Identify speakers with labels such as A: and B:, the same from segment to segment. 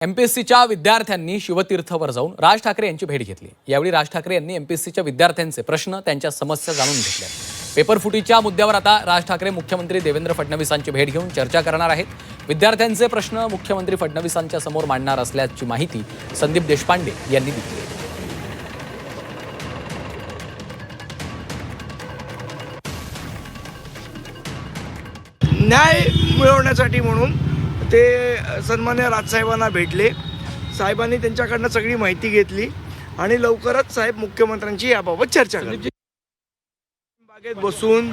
A: एमपीएससीच्या विद्यार्थ्यांनी शिवतीर्थवर जाऊन राज ठाकरे यांची भेट घेतली। यावेळी राज ठाकरे यांनी एमपीएससीच्या विद्यार्थ्यांचे प्रश्न, त्यांच्या समस्या जाणून घेतल्या। पेपरफुटीच्या मुद्द्यावर आता राज ठाकरे मुख्यमंत्री देवेंद्र फडणवीसांची भेट घेऊन चर्चा करणार आहेत। विद्यार्थ्यांचे प्रश्न मुख्यमंत्री फडणवीसांच्या समोर मांडणार असल्याची माहिती संदीप देशपांडे यांनी दिली।
B: न्याय मिळवण्यासाठी म्हणून ते सन्मान्य राजसाहेबांना भेटले। साहेबांनी त्यांच्याकडनं सगळी माहिती घेतली आणि लवकरच साहेब मुख्यमंत्र्यांची याबाबत चर्चा करतील। बागेत बसून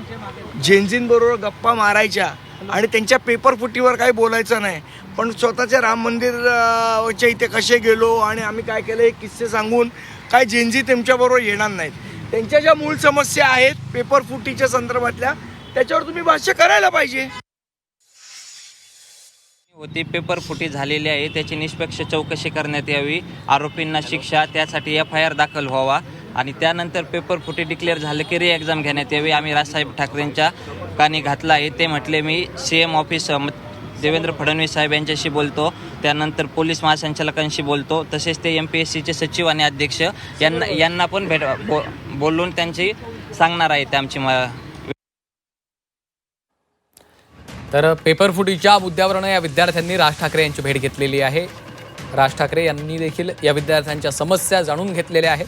B: जेनझींबरोबर गप्पा मारायच्या आणि त्यांच्या पेपरफुटीवर काही बोलायचं नाही, पण स्वतःच्या राम मंदिरच्या इथे कसे गेलो आणि आम्ही काय केलं हे किस्से सांगून काय जेनझी त्यांच्याबरोबर येणार नाहीत। त्यांच्या ज्या मूळ समस्या आहेत पेपरफुटीच्या संदर्भातल्या, त्याच्यावर तुम्ही भाष्य करायला पाहिजे।
C: होती पेपरफुटी झालेली आहे, त्याची निष्पक्ष चौकशी करण्यात यावी, आरोपींना शिक्षा, त्यासाठी FIR दाखल व्हावा आणि त्यानंतर पेपरफुटी डिक्लेअर झालं की री एक्झाम घेण्यात यावी। आम्ही राजसाहेब ठाकरेंच्या कानी घातला आहे। ते म्हटले मी CM ऑफिस देवेंद्र फडणवीस साहेब यांच्याशी बोलतो, त्यानंतर पोलीस महासंचालकांशी बोलतो, तसेच ते MPSCचे सचिव आणि अध्यक्ष यांना पण बोलून त्यांची सांगणार आहे ते आमची।
A: तर पेपरफुटीच्या मुद्द्यावरून या विद्यार्थ्यांनी राज ठाकरे यांची भेट घेतलेली आहे। राज ठाकरे यांनी देखील या विद्यार्थ्यांच्या समस्या जाणून घेतलेल्या आहेत।